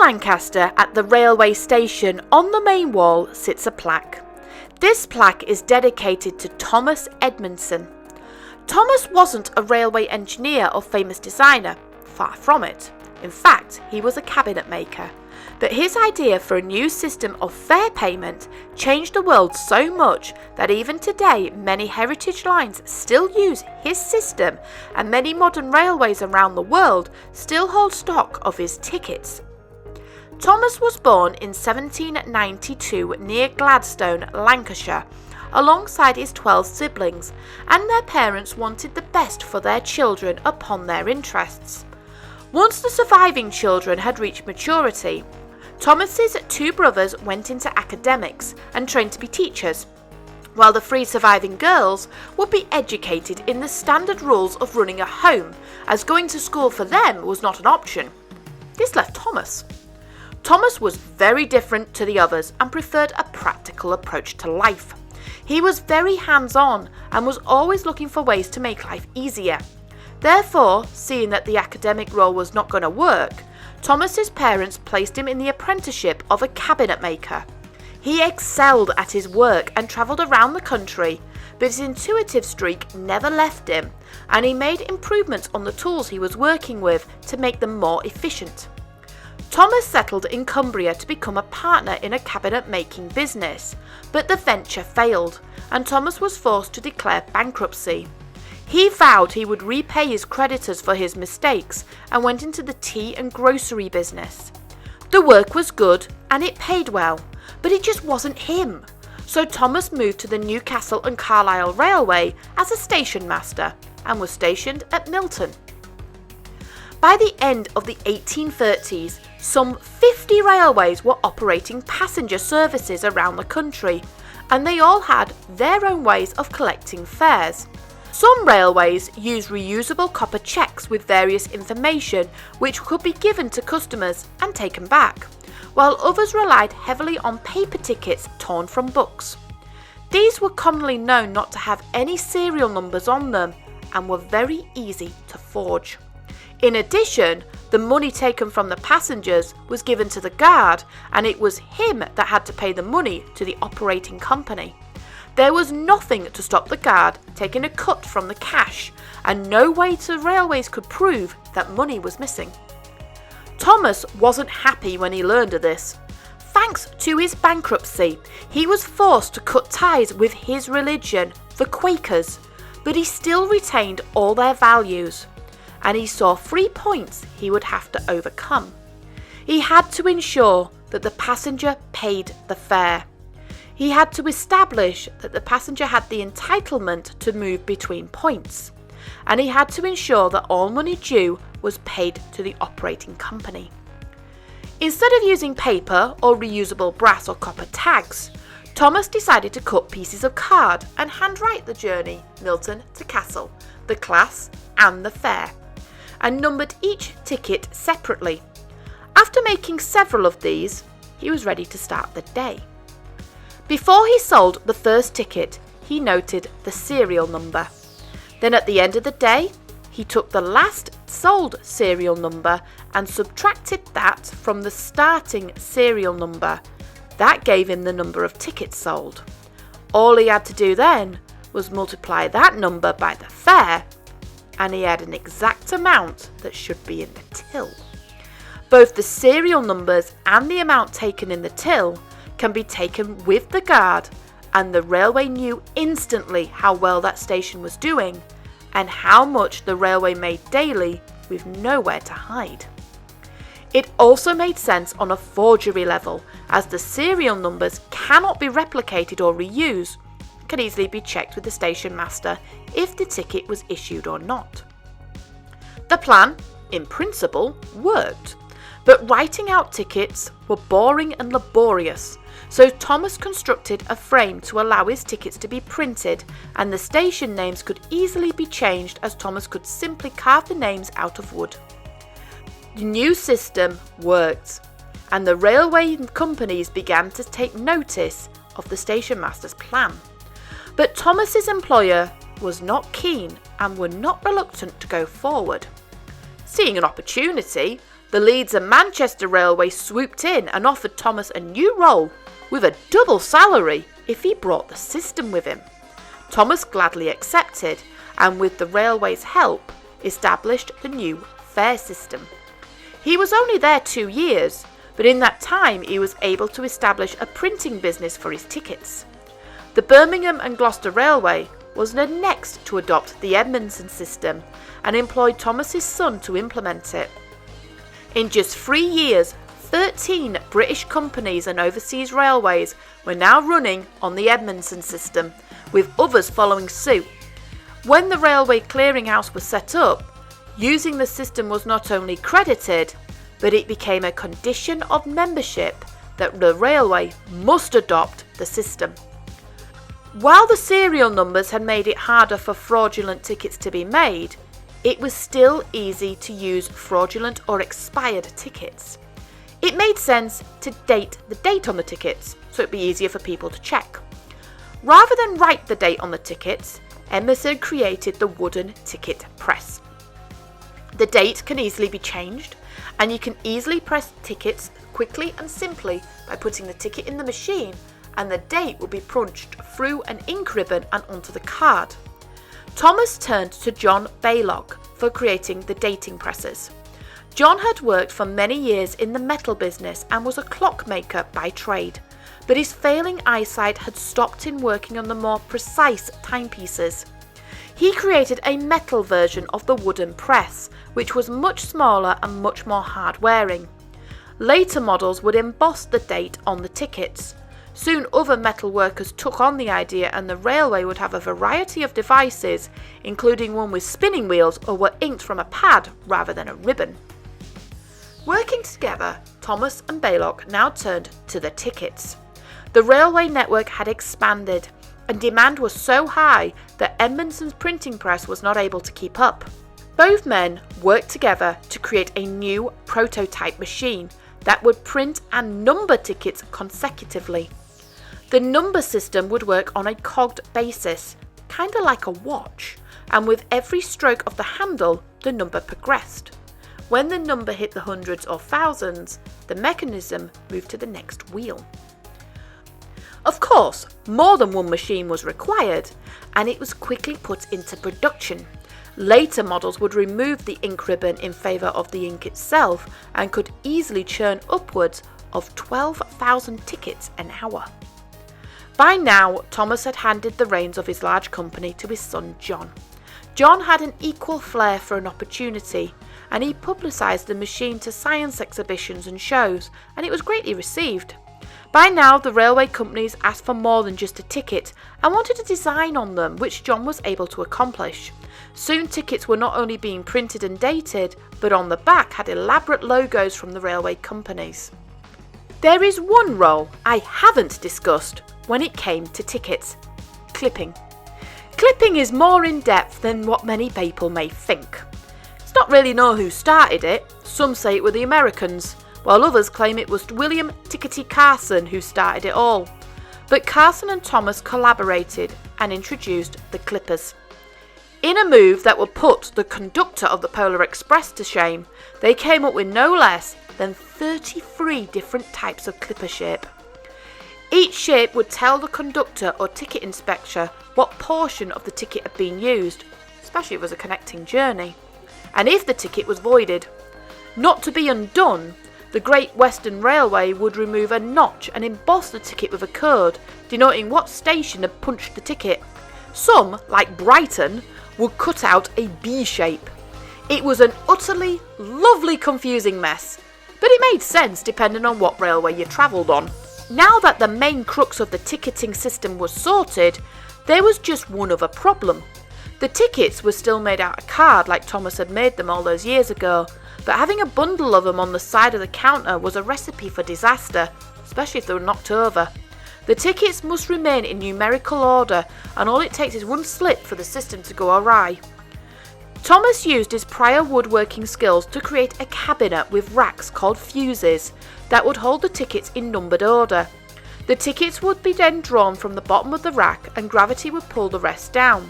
Lancaster, at the railway station, on the main wall sits a plaque. This plaque is dedicated to Thomas Edmondson. Thomas wasn't a railway engineer or famous designer, far from it. In fact, he was a cabinet maker. But his idea for a new system of fare payment changed the world so much that even today many heritage lines still use his system, and many modern railways around the world still hold stock of his tickets. Thomas was born in 1792 near Gladstone, Lancashire, alongside his 12 siblings, and their parents wanted the best for their children upon their interests. Once the surviving children had reached maturity, Thomas's 2 brothers went into academics and trained to be teachers, while the 3 surviving girls would be educated in the standard rules of running a home, as going to school for them was not an option. This left Thomas. Thomas was very different to the others and preferred a practical approach to life. He was very hands-on and was always looking for ways to make life easier. Therefore, seeing that the academic role was not going to work, Thomas's parents placed him in the apprenticeship of a cabinet maker. He excelled at his work and travelled around the country, but his intuitive streak never left him, and he made improvements on the tools he was working with to make them more efficient. Thomas settled in Cumbria to become a partner in a cabinet making business, but the venture failed, and Thomas was forced to declare bankruptcy. He vowed he would repay his creditors for his mistakes and went into the tea and grocery business. The work was good and it paid well, but it just wasn't him. So Thomas moved to the Newcastle and Carlisle Railway as a station master and was stationed at Milton. By the end of the 1830s, some 50 railways were operating passenger services around the country, and they all had their own ways of collecting fares. Some railways use reusable copper cheques with various information which could be given to customers and taken back, while others relied heavily on paper tickets torn from books. These were commonly known not to have any serial numbers on them and were very easy to forge. In addition, the money taken from the passengers was given to the guard, and it was him that had to pay the money to the operating company. There was nothing to stop the guard taking a cut from the cash, and no way the railways could prove that money was missing. Thomas wasn't happy when he learned of this. Thanks to his bankruptcy, he was forced to cut ties with his religion, the Quakers, but he still retained all their values, and he saw 3 points he would have to overcome. He had to ensure that the passenger paid the fare. He had to establish that the passenger had the entitlement to move between points, and he had to ensure that all money due was paid to the operating company. Instead of using paper or reusable brass or copper tags, Thomas decided to cut pieces of card and handwrite the journey Milton to Castle, the class and the fare, and numbered each ticket separately. After making several of these, he was ready to start the day. Before he sold the first ticket, he noted the serial number. Then at the end of the day, he took the last sold serial number and subtracted that from the starting serial number. That gave him the number of tickets sold. All he had to do then was multiply that number by the fare, and he had an exact amount that should be in the till. Both the serial numbers and the amount taken in the till can be taken with the guard, and the railway knew instantly how well that station was doing and how much the railway made daily with nowhere to hide. It also made sense on a forgery level, as the serial numbers cannot be replicated or reused, can easily be checked with the station master if the ticket was issued or not. The plan, in principle, worked, but writing out tickets were boring and laborious, so Thomas constructed a frame to allow his tickets to be printed, and the station names could easily be changed, as Thomas could simply carve the names out of wood. The new system worked, and the railway companies began to take notice of the station master's plan. But Thomas's employer was not keen and were not reluctant to go forward. Seeing an opportunity, The Leeds and Manchester Railway swooped in and offered Thomas a new role with a double salary if he brought the system with him. Thomas gladly accepted, and with the railway's help, established the new fare system. He was only there 2 years, but in that time he was able to establish a printing business for his tickets. The Birmingham and Gloucester Railway was the next to adopt the Edmondson system and employed Thomas's son to implement it. In just 3 years, 13 British companies and overseas railways were now running on the Edmondson system, with others following suit. When the Railway Clearinghouse was set up, using the system was not only credited, but it became a condition of membership that the railway must adopt the system. While the serial numbers had made it harder for fraudulent tickets to be made, it was still easy to use fraudulent or expired tickets. It made sense to date the date on the tickets, so it'd be easier for people to check. Rather than write the date on the tickets, Edmondson created the wooden ticket press. The date can easily be changed, and you can easily press tickets quickly and simply by putting the ticket in the machine, and the date will be punched through an ink ribbon and onto the card. Thomas turned to John Baylock for creating the dating presses. John had worked for many years in the metal business and was a clockmaker by trade, but his failing eyesight had stopped him working on the more precise timepieces. He created a metal version of the wooden press, which was much smaller and much more hard-wearing. Later models would emboss the date on the tickets. Soon other metal workers took on the idea, and the railway would have a variety of devices, including one with spinning wheels or were inked from a pad rather than a ribbon. Working together, Thomas and Baylock now turned to the tickets. The railway network had expanded, and demand was so high that Edmondson's printing press was not able to keep up. Both men worked together to create a new prototype machine that would print and number tickets consecutively. The number system would work on a cogged basis, kind of like a watch, and with every stroke of the handle, the number progressed. When the number hit the hundreds or thousands, the mechanism moved to the next wheel. Of course, more than one machine was required, and it was quickly put into production. Later models would remove the ink ribbon in favour of the ink itself and could easily churn upwards of 12,000 tickets an hour. By now, Thomas had handed the reins of his large company to his son John. John had an equal flair for an opportunity, and he publicised the machine to science exhibitions and shows, and it was greatly received. By now, the railway companies asked for more than just a ticket and wanted a design on them, which John was able to accomplish. Soon tickets were not only being printed and dated, but on the back had elaborate logos from the railway companies. There is one role I haven't discussed when it came to tickets: clipping. Clipping is more in depth than what many people may think. It's not really known who started it. Some say it were the Americans, while others claim it was William Tickety Carson who started it all. But Carson and Thomas collaborated and introduced the clippers. In a move that would put the conductor of the Polar Express to shame, they came up with no less than 33 different types of clipper shape. Each shape would tell the conductor or ticket inspector what portion of the ticket had been used, especially if it was a connecting journey, and if the ticket was voided. Not to be undone, the Great Western Railway would remove a notch and emboss the ticket with a code, denoting what station had punched the ticket. Some, like Brighton, would cut out a B shape. It was an utterly lovely confusing mess, but it made sense depending on what railway you travelled on. Now that the main crux of the ticketing system was sorted, there was just one other problem. The tickets were still made out of card like Thomas had made them all those years ago, but having a bundle of them on the side of the counter was a recipe for disaster, especially if they were knocked over. The tickets must remain in numerical order, and all it takes is one slip for the system to go awry. Thomas used his prior woodworking skills to create a cabinet with racks called fuses that would hold the tickets in numbered order. The tickets would be then drawn from the bottom of the rack, and gravity would pull the rest down.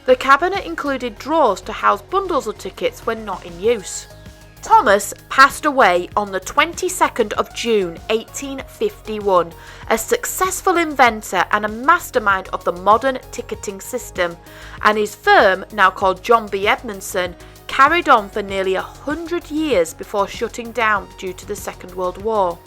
The cabinet included drawers to house bundles of tickets when not in use. Thomas passed away on the 22nd of June 1851, a successful inventor and a mastermind of the modern ticketing system, and his firm, now called John B. Edmondson, carried on for nearly 100 years before shutting down due to the Second World War.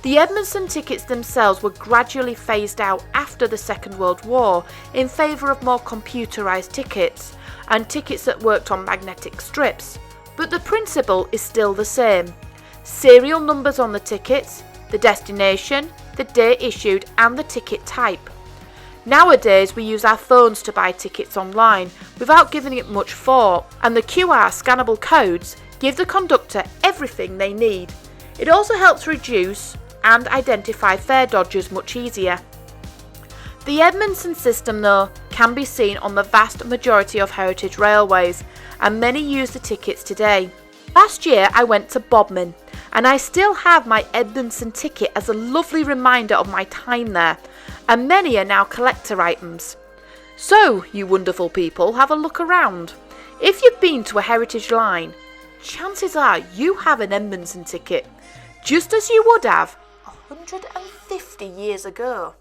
The Edmondson tickets themselves were gradually phased out after the Second World War in favour of more computerised tickets and tickets that worked on magnetic strips. But the principle is still the same. Serial numbers on the tickets, the destination, the date issued and the ticket type. Nowadays we use our phones to buy tickets online without giving it much thought, and the QR scannable codes give the conductor everything they need. It also helps reduce and identify fare dodgers much easier. The Edmondson system, though, can be seen on the vast majority of heritage railways, and many use the tickets today. Last year I went to Bodmin, and I still have my Edmondson ticket as a lovely reminder of my time there, and many are now collector items. So, you wonderful people, have a look around. If you've been to a heritage line, chances are you have an Edmondson ticket, just as you would have 150 years ago.